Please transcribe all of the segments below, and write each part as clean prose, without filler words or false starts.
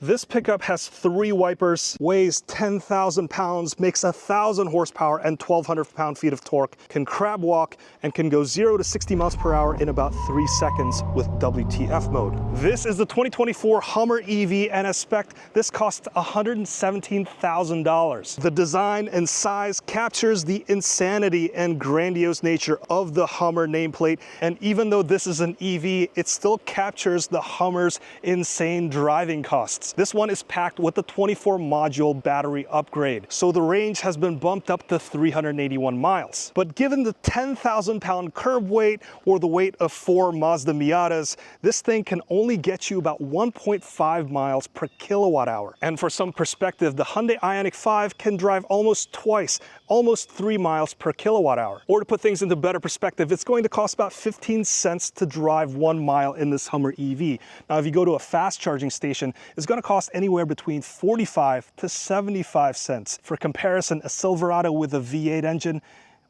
This pickup has 3 wipers, weighs 10,000 pounds, makes 1,000 horsepower and 1,200 pound-feet of torque, can crab walk, and can go 0 to 60 miles per hour in about 3 seconds with WTF mode. This is the 2024 Hummer EV, and as spec, this costs $117,000. The design and size captures the insanity and grandiose nature of the Hummer nameplate, and even though this is an EV, it still captures the Hummer's insane driving costs. This one is packed with the 24 module battery upgrade, so the range has been bumped up to 381 miles. But given the 10,000 pound curb weight or the weight of 4 Mazda Miatas, this thing can only get you about 1.5 miles per kilowatt hour. And for some perspective, the Hyundai Ioniq 5 can drive almost twice, almost 3 miles per kilowatt hour. Or to put things into better perspective, it's going to cost about 15 cents to drive 1 mile in this Hummer EV. Now, if you go to a fast charging station, it's going to cost anywhere between 45 to 75 cents. For comparison, a Silverado with a V8 engine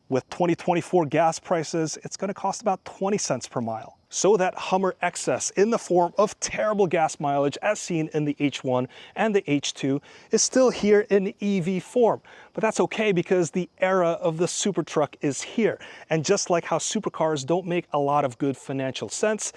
with 2024 gas prices, it's going to cost about 20 cents per mile. So that Hummer excess in the form of terrible gas mileage as seen in the H1 and the H2 is still here in EV form. But that's okay because the era of the Supertruck is here. And just like how supercars don't make a lot of good financial sense,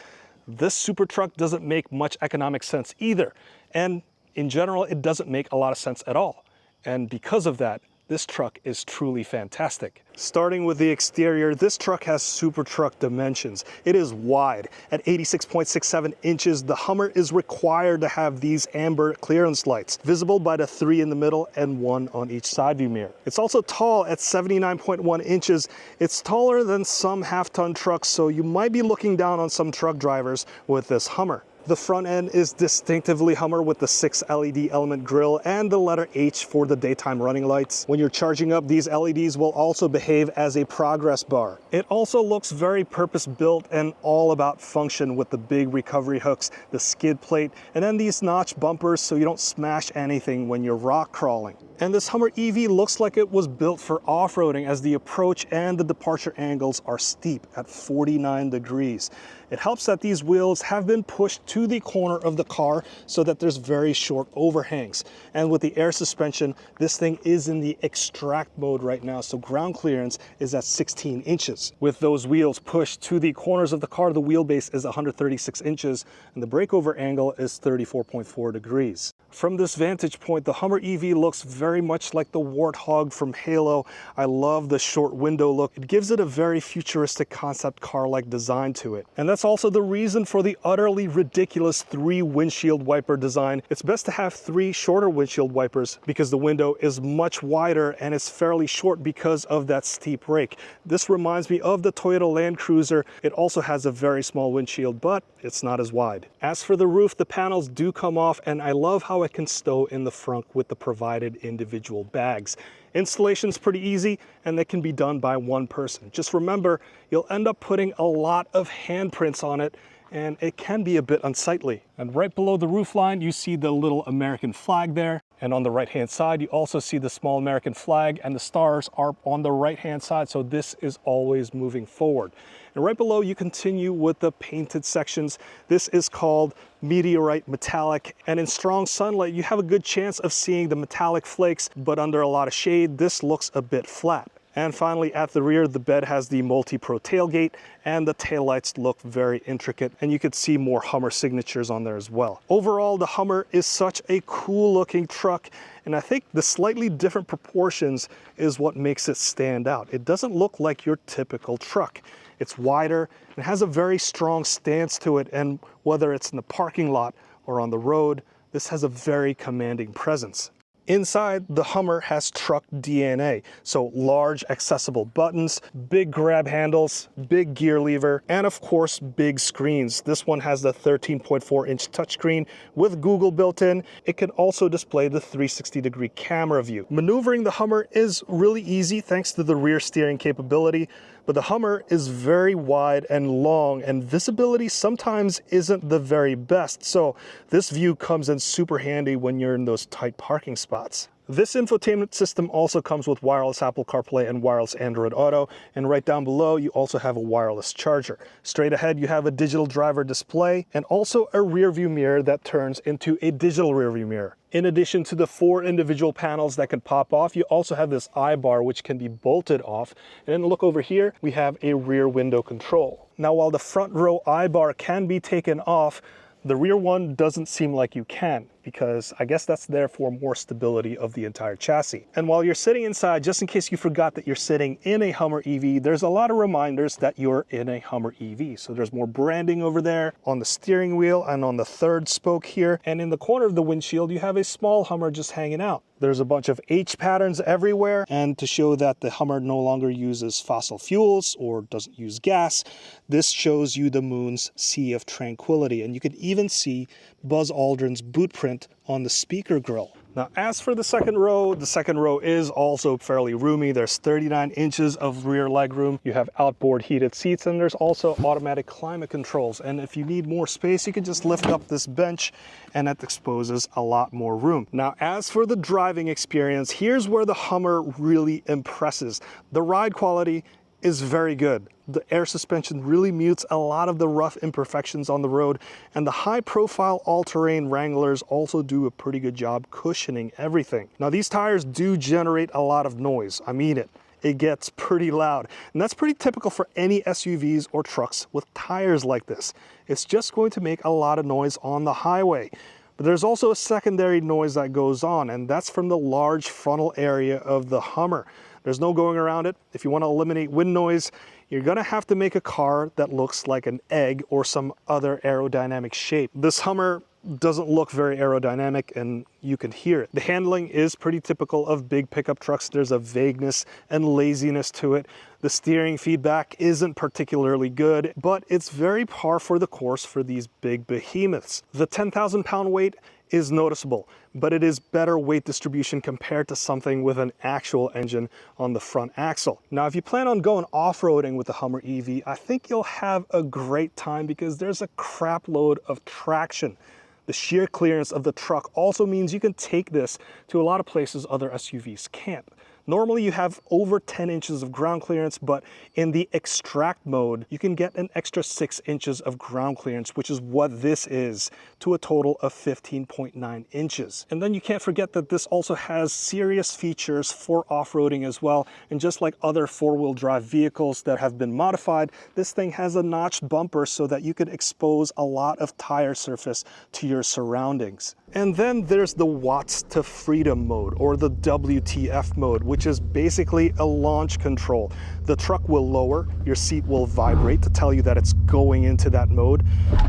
this Supertruck doesn't make much economic sense either. And in general, it doesn't make a lot of sense at all. And because of that, this truck is truly fantastic. Starting with the exterior, this truck has Supertruck dimensions. It is wide. At 86.67 inches, the Hummer is required to have these amber clearance lights, visible by the 3 in the middle and 1 on each side view mirror. It's also tall at 79.1 inches. It's taller than some half-ton trucks, so you might be looking down on some truck drivers with this Hummer. The front end is distinctively Hummer with the 6 LED element grille and the letter H for the daytime running lights. When you're charging up, these LEDs will also behave as a progress bar. It also looks very purpose-built and all about function with the big recovery hooks, the skid plate, and then these notch bumpers so you don't smash anything when you're rock crawling. And this Hummer EV looks like it was built for off-roading as the approach and the departure angles are steep at 49 degrees. It helps that these wheels have been pushed to the corner of the car so that there's very short overhangs. And with the air suspension, this thing is in the extract mode right now, so ground clearance is at 16 inches. With those wheels pushed to the corners of the car, the wheelbase is 136 inches and the breakover angle is 34.4 degrees. From this vantage point, the Hummer EV looks very much like the Warthog from Halo. I love the short window look. It gives it a very futuristic concept car-like design to it. And that's also the reason for the utterly ridiculous 3 windshield wiper design. It's best to have 3 shorter windshield wipers because the window is much wider and it's fairly short because of that steep rake. This reminds me of the Toyota Land Cruiser. It also has a very small windshield, but it's not as wide. As for the roof, the panels do come off, and I love how it can stow in the front with the provided individual bags. Installation's pretty easy and that can be done by one person. Just remember, you'll end up putting a lot of handprints on it and it can be a bit unsightly. And right below the roofline, you see the little American flag there. And on the right-hand side, you also see the small American flag, and the stars are on the right-hand side, so this is always moving forward. And right below, you continue with the painted sections. This is called Meteorite Metallic, and in strong sunlight, you have a good chance of seeing the metallic flakes, but under a lot of shade, this looks a bit flat. And finally, at the rear, the bed has the multi-pro tailgate and the taillights look very intricate, and you could see more Hummer signatures on there as well. Overall, the Hummer is such a cool looking truck, and I think the slightly different proportions is what makes it stand out. It doesn't look like your typical truck. It's wider, it has a very strong stance to it, and whether it's in the parking lot or on the road, this has a very commanding presence. Inside, the Hummer has truck DNA, so large accessible buttons, big grab handles, big gear lever, and of course big screens. This one has the 13.4-inch touchscreen with Google built in. It can also display the 360-degree camera view. Maneuvering the Hummer is really easy thanks to the rear steering capability, but the Hummer is very wide and long, and visibility sometimes isn't the very best, so this view comes in super handy when you're in those tight parking spots. This infotainment system also comes with wireless Apple CarPlay and wireless Android Auto, and right down below you also have a wireless charger. Straight ahead you have a digital driver display and also a rear view mirror that turns into a digital rear view mirror. In addition to the 4 individual panels that can pop off, you also have this eye bar which can be bolted off. And then look over here, we have a rear window control. Now while the front row eye bar can be taken off, the rear one doesn't seem like you can, because I guess that's there for more stability of the entire chassis. And while you're sitting inside, just in case you forgot that you're sitting in a Hummer EV, there's a lot of reminders that you're in a Hummer EV. So there's more branding over there on the steering wheel and on the third spoke here. And in the corner of the windshield, you have a small Hummer just hanging out. There's a bunch of H patterns everywhere, and to show that the Hummer no longer uses fossil fuels or doesn't use gas, this shows you the moon's Sea of Tranquility, and you can even see Buzz Aldrin's boot print on the speaker grille. Now, as for the second row is also fairly roomy. There's 39 inches of rear legroom. You have outboard heated seats, and there's also automatic climate controls. And if you need more space, you can just lift up this bench and that exposes a lot more room. Now, as for the driving experience, here's where the Hummer really impresses. The ride quality is very good. The air suspension really mutes a lot of the rough imperfections on the road, and the high-profile all-terrain Wranglers also do a pretty good job cushioning everything. Now, these tires do generate a lot of noise. I mean it. It gets pretty loud, and that's pretty typical for any SUVs or trucks with tires like this. It's just going to make a lot of noise on the highway. But there's also a secondary noise that goes on, and that's from the large frontal area of the Hummer. There's no going around it. If you want to eliminate wind noise, you're going to have to make a car that looks like an egg or some other aerodynamic shape. This Hummer doesn't look very aerodynamic, and you can hear it. The handling is pretty typical of big pickup trucks. There's a vagueness and laziness to it. The steering feedback isn't particularly good, but it's very par for the course for these big behemoths. The 10,000 pound weight is noticeable, but it is better weight distribution compared to something with an actual engine on the front axle. Now, if you plan on going off-roading with the Hummer EV, I think you'll have a great time because there's a crap load of traction. The sheer clearance of the truck also means you can take this to a lot of places other SUVs can't. Normally you have over 10 inches of ground clearance, but in the extract mode, you can get an extra 6 inches of ground clearance, which is what this is, to a total of 15.9 inches. And then you can't forget that this also has serious features for off-roading as well. And just like other four-wheel drive vehicles that have been modified, this thing has a notched bumper so that you could expose a lot of tire surface to your surroundings. And then there's the Watts to Freedom mode, or the WTF mode, which is basically a launch control. The truck will lower, your seat will vibrate to tell you that it's going into that mode,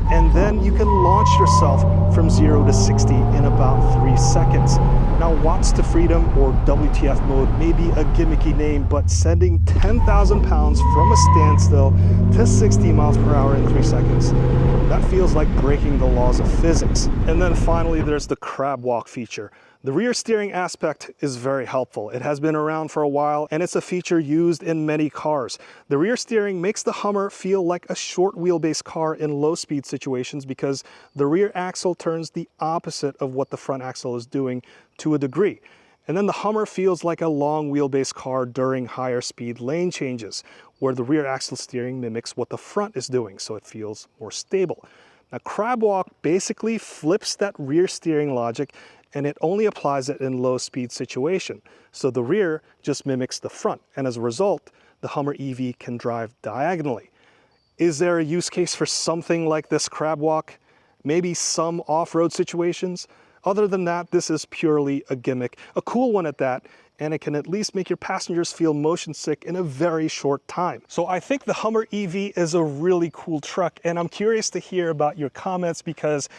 and then you can launch yourself from 0 to 60 in about 3 seconds. Now, Watts to Freedom, or WTF mode, may be a gimmicky name, but sending 10,000 pounds from a standstill to 60 miles per hour in 3 seconds, that feels like breaking the laws of physics. And then finally, there's the Crabwalk feature. The rear steering aspect is very helpful. It has been around for a while, and it's a feature used in many cars. The rear steering makes the Hummer feel like a short wheelbase car in low speed situations because the rear axle turns the opposite of what the front axle is doing to a degree. And then the Hummer feels like a long wheelbase car during higher speed lane changes, where the rear axle steering mimics what the front is doing, so it feels more stable. Now, Crabwalk basically flips that rear steering logic, and it only applies it in low speed situation. So the rear just mimics the front, and as a result, the Hummer EV can drive diagonally. Is there a use case for something like this Crabwalk? Maybe some off-road situations? Other than that, this is purely a gimmick, a cool one at that, and it can at least make your passengers feel motion sick in a very short time. So I think the Hummer EV is a really cool truck, and I'm curious to hear about your comments because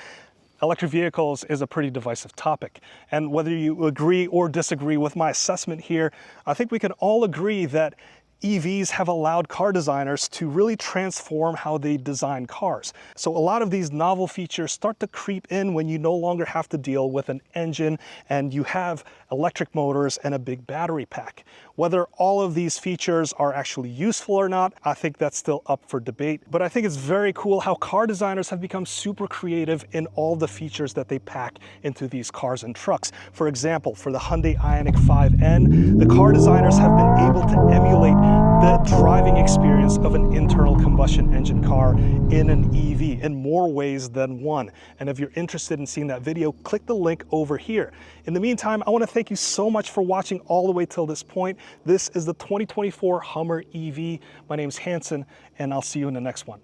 electric vehicles is a pretty divisive topic. And whether you agree or disagree with my assessment here, I think we can all agree that EVs have allowed car designers to really transform how they design cars. So a lot of these novel features start to creep in when you no longer have to deal with an engine and you have electric motors and a big battery pack. Whether all of these features are actually useful or not, I think that's still up for debate. But I think it's very cool how car designers have become super creative in all the features that they pack into these cars and trucks. For example, for the Hyundai Ioniq 5N, the car designers have been able to emulate the driving experience of an internal combustion engine car in an EV in more ways than one. And if you're interested in seeing that video, click the link over here. In the meantime, I want to thank you so much for watching all the way till this point. This is the 2024 Hummer EV. My name's Hanson, and I'll see you in the next one.